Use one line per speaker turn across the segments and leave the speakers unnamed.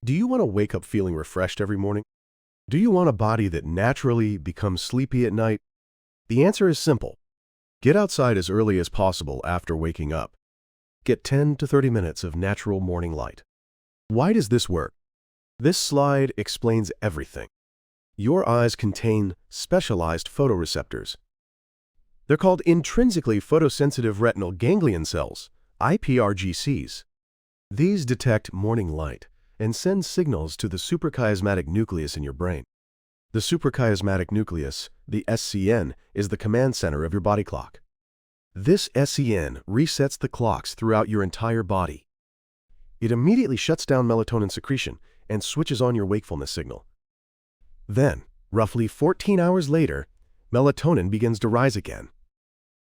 Do you want to wake up feeling refreshed every morning? Do you want a body that naturally becomes sleepy at night? The answer is simple. Get outside as early as possible after waking up. Get 10 to 30 minutes of natural morning light. Why does this work? This slide explains everything. Your eyes contain specialized photoreceptors. They're called intrinsically photosensitive retinal ganglion cells, iPRGCs. These detect morning light and send signals to the suprachiasmatic nucleus in your brain. The suprachiasmatic nucleus, the SCN, is the command center of your body clock. This SCN resets the clocks throughout your entire body. It immediately shuts down melatonin secretion and switches on your wakefulness signal. Then, roughly 14 hours later, melatonin begins to rise again.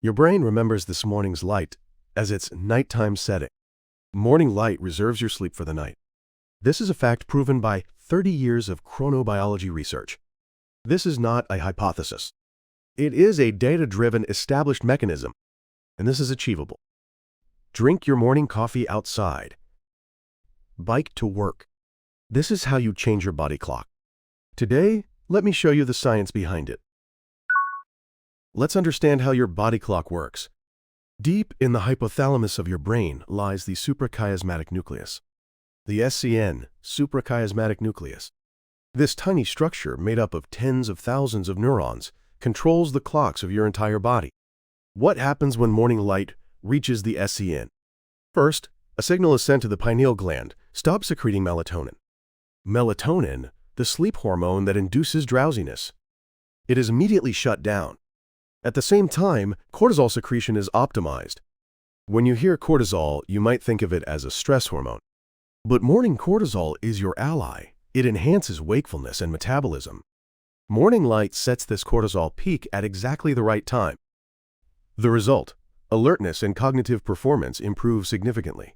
Your brain remembers this morning's light as its nighttime setting. Morning light reserves your sleep for the night. This is a fact proven by 30 years of chronobiology research. This is not a hypothesis. It is a data-driven, established mechanism, and this is achievable. Drink your morning coffee outside. Bike to work. This is how you change your body clock. Today, let me show you the science behind it. Let's understand how your body clock works. Deep in the hypothalamus of your brain lies the suprachiasmatic nucleus. The SCN, suprachiasmatic nucleus. This tiny structure, made up of tens of thousands of neurons, controls the clocks of your entire body. What happens when morning light reaches the SCN? First, a signal is sent to the pineal gland. Stop secreting melatonin. Melatonin, the sleep hormone that induces drowsiness. It is immediately shut down. At the same time, cortisol secretion is optimized. When you hear cortisol, you might think of it as a stress hormone. But morning cortisol is your ally. It enhances wakefulness and metabolism. Morning light sets this cortisol peak at exactly the right time. The result: alertness and cognitive performance improve significantly.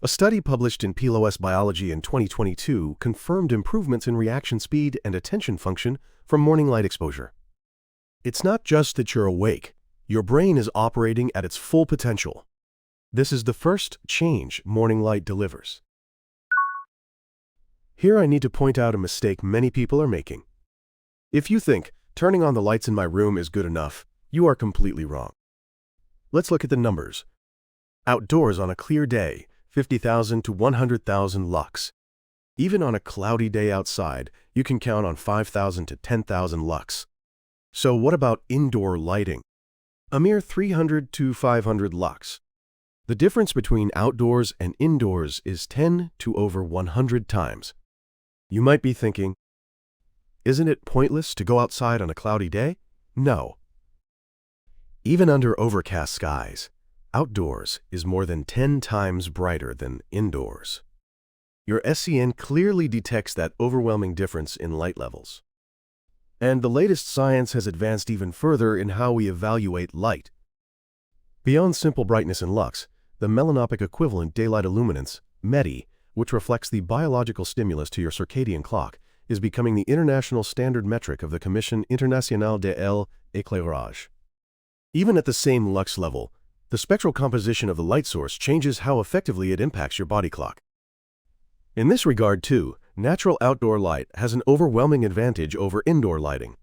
A study published in PLOS Biology in 2022 confirmed improvements in reaction speed and attention function from morning light exposure. It's not just that you're awake. Your brain is operating at its full potential. This is the first change morning light delivers. Here I need to point out a mistake many people are making. If you think turning on the lights in my room is good enough, you are completely wrong. Let's look at the numbers. Outdoors on a clear day, 50,000 to 100,000 lux. Even on a cloudy day outside, you can count on 5,000 to 10,000 lux. So what about indoor lighting? A mere 300 to 500 lux. The difference between outdoors and indoors is 10 to over 100 times. You might be thinking, isn't it pointless to go outside on a cloudy day? No. Even under overcast skies, outdoors is more than 10 times brighter than indoors. Your SCN clearly detects that overwhelming difference in light levels. And the latest science has advanced even further in how we evaluate light. Beyond simple brightness and lux, the melanopic equivalent daylight illuminance, MEDI, which reflects the biological stimulus to your circadian clock, is becoming the international standard metric of the Commission Internationale de l'Éclairage. Even at the same lux level, the spectral composition of the light source changes how effectively it impacts your body clock. In this regard, too, natural outdoor light has an overwhelming advantage over indoor lighting.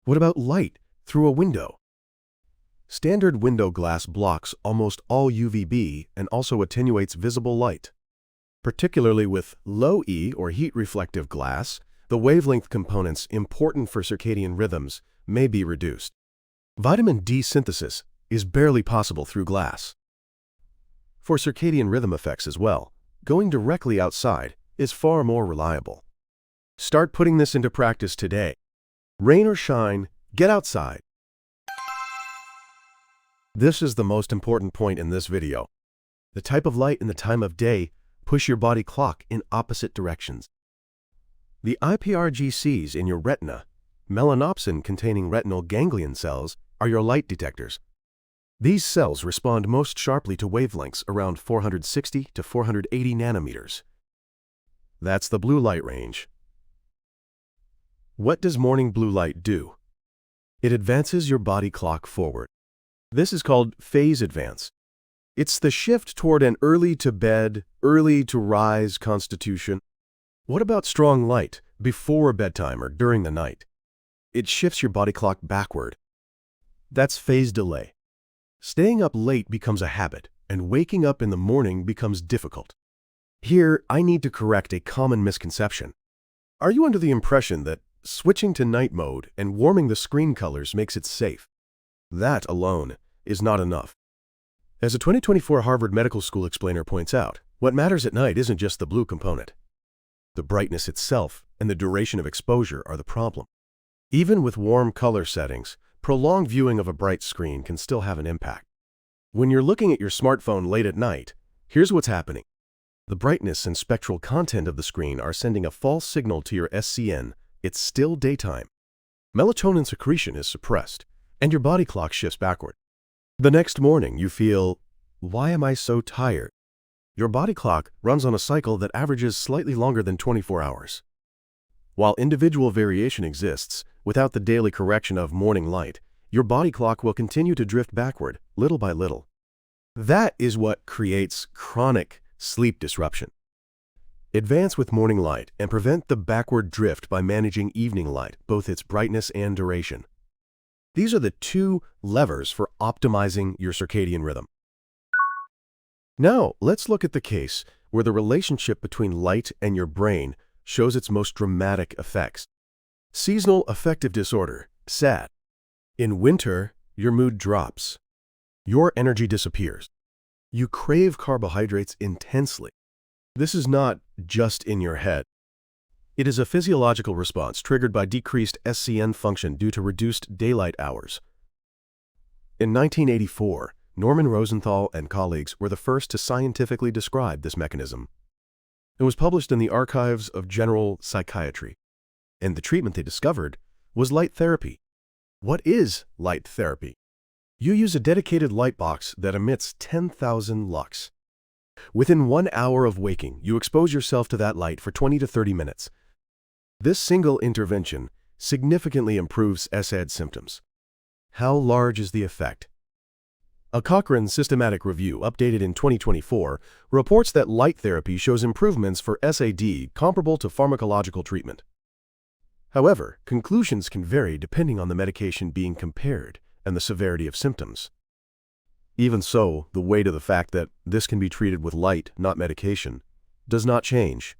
What about light through a window? Standard window glass blocks almost all UVB and also attenuates visible light. Particularly with low E or heat-reflective glass, the wavelength components important for circadian rhythms may be reduced. Vitamin D synthesis is barely possible through glass. For circadian rhythm effects as well, going directly outside is far more reliable. Start putting this into practice today. Rain or shine, get outside. This is the most important point in this video. The type of light and the time of day push your body clock in opposite directions. The iPRGCs in your retina, melanopsin-containing retinal ganglion cells, are your light detectors. These cells respond most sharply to wavelengths around 460 to 480 nanometers. That's the blue light range. What does morning blue light do? It advances your body clock forward. This is called phase advance. It's the shift toward an early-to-bed, early-to-rise constitution. What about strong light before bedtime or during the night? It shifts your body clock backward. That's phase delay. Staying up late becomes a habit, and waking up in the morning becomes difficult. Here, I need to correct a common misconception. Are you under the impression that switching to night mode and warming the screen colors makes it safe? That alone is not enough. As a 2024 Harvard Medical School explainer points out, what matters at night isn't just the blue component. The brightness itself and the duration of exposure are the problem. Even with warm color settings, prolonged viewing of a bright screen can still have an impact. When you're looking at your smartphone late at night, here's what's happening. The brightness and spectral content of the screen are sending a false signal to your SCN. It's still daytime. Melatonin secretion is suppressed, and your body clock shifts backward. The next morning, you feel, why am I so tired? Your body clock runs on a cycle that averages slightly longer than 24 hours. While individual variation exists, without the daily correction of morning light, your body clock will continue to drift backward, little by little. That is what creates chronic sleep disruption. Advance with morning light and prevent the backward drift by managing evening light, both its brightness and duration. These are the two levers for optimizing your circadian rhythm. Now, let's look at the case where the relationship between light and your brain shows its most dramatic effects. Seasonal affective disorder, SAD. In winter, your mood drops. Your energy disappears. You crave carbohydrates intensely. This is not just in your head. It is a physiological response triggered by decreased SCN function due to reduced daylight hours. In 1984, Norman Rosenthal and colleagues were the first to scientifically describe this mechanism. It was published in the Archives of General Psychiatry, and the treatment they discovered was light therapy. What is light therapy? You use a dedicated light box that emits 10,000 lux. Within 1 hour of waking, you expose yourself to that light for 20 to 30 minutes. This single intervention significantly improves SAD symptoms. How large is the effect? A Cochrane systematic review updated in 2024 reports that light therapy shows improvements for SAD comparable to pharmacological treatment. However, conclusions can vary depending on the medication being compared and the severity of symptoms. Even so, the weight of the fact that this can be treated with light, not medication, does not change.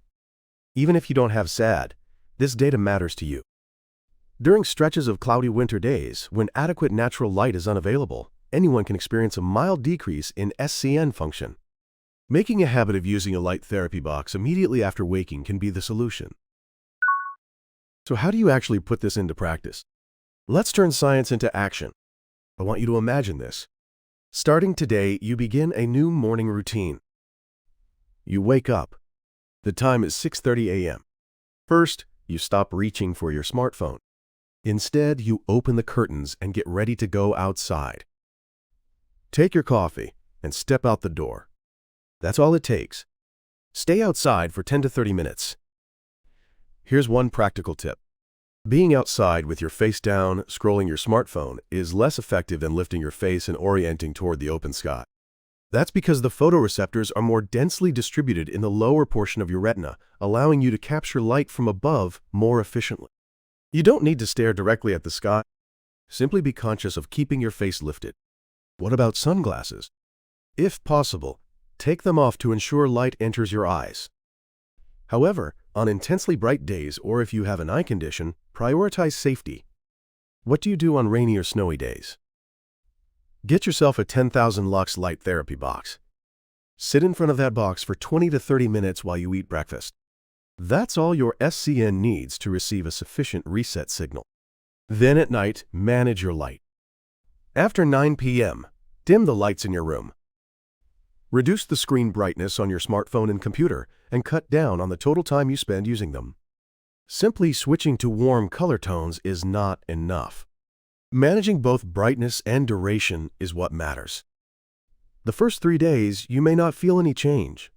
Even if you don't have SAD, this data matters to you. During stretches of cloudy winter days, when adequate natural light is unavailable, anyone can experience a mild decrease in SCN function. Making a habit of using a light therapy box immediately after waking can be the solution. So how do you actually put this into practice? Let's turn science into action. I want you to imagine this. Starting today, you begin a new morning routine. You wake up. The time is 6:30 a.m. First, you stop reaching for your smartphone. Instead, you open the curtains and get ready to go outside. Take your coffee and step out the door. That's all it takes. Stay outside for 10 to 30 minutes. Here's one practical tip. Being outside with your face down, scrolling your smartphone, is less effective than lifting your face and orienting toward the open sky. That's because the photoreceptors are more densely distributed in the lower portion of your retina, allowing you to capture light from above more efficiently. You don't need to stare directly at the sky. Simply be conscious of keeping your face lifted. What about sunglasses? If possible, take them off to ensure light enters your eyes. However, on intensely bright days or if you have an eye condition, prioritize safety. What do you do on rainy or snowy days? Get yourself a 10,000 lux light therapy box. Sit in front of that box for 20 to 30 minutes while you eat breakfast. That's all your SCN needs to receive a sufficient reset signal. Then at night, manage your light. After 9 p.m., dim the lights in your room. Reduce the screen brightness on your smartphone and computer and cut down on the total time you spend using them. Simply switching to warm color tones is not enough. Managing both brightness and duration is what matters. The first 3 days, you may not feel any change.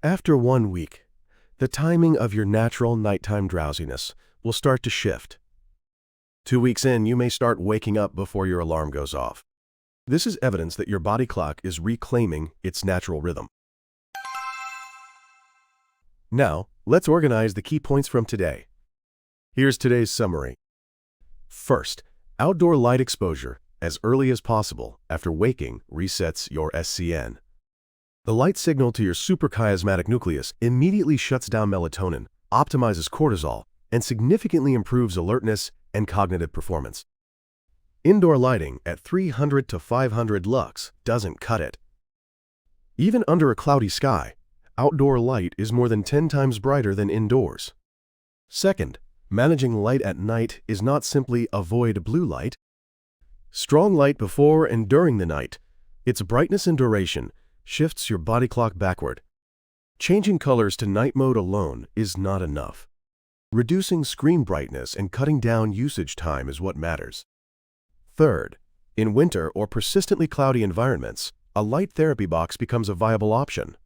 After 1 week, the timing of your natural nighttime drowsiness will start to shift. 2 weeks in, you may start waking up before your alarm goes off. This is evidence that your body clock is reclaiming its natural rhythm. Now, let's organize the key points from today. Here's today's summary. First, outdoor light exposure as early as possible after waking resets your SCN. The light signal to your suprachiasmatic nucleus immediately shuts down melatonin, optimizes cortisol, and significantly improves alertness and cognitive performance. Indoor lighting at 300 to 500 lux doesn't cut it. Even under a cloudy sky, outdoor light is more than 10 times brighter than indoors. Second, managing light at night is not simply avoid blue light. Strong light before and during the night, its brightness and duration shifts your body clock backward. Changing colors to night mode alone is not enough. Reducing screen brightness and cutting down usage time is what matters. Third, in winter or persistently cloudy environments, a light therapy box becomes a viable option.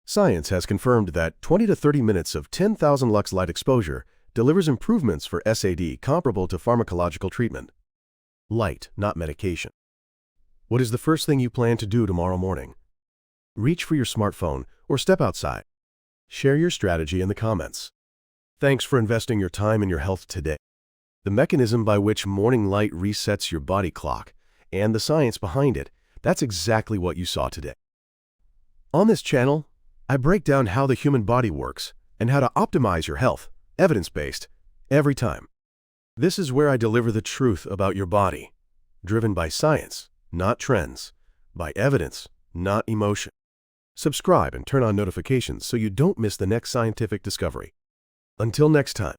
Science has confirmed that 20 to 30 minutes of 10,000 lux light exposure delivers improvements for SAD comparable to pharmacological treatment. Light, not medication. What is the first thing you plan to do tomorrow morning? Reach for your smartphone or step outside. Share your strategy in the comments. Thanks for investing your time in your health today. The mechanism by which morning light resets your body clock and the science behind it, that's exactly what you saw today. On this channel, I break down how the human body works and how to optimize your health, evidence-based, every time. This is where I deliver the truth about your body, driven by science, not trends, by evidence, not emotion. Subscribe and turn on notifications so you don't miss the next scientific discovery. Until next time.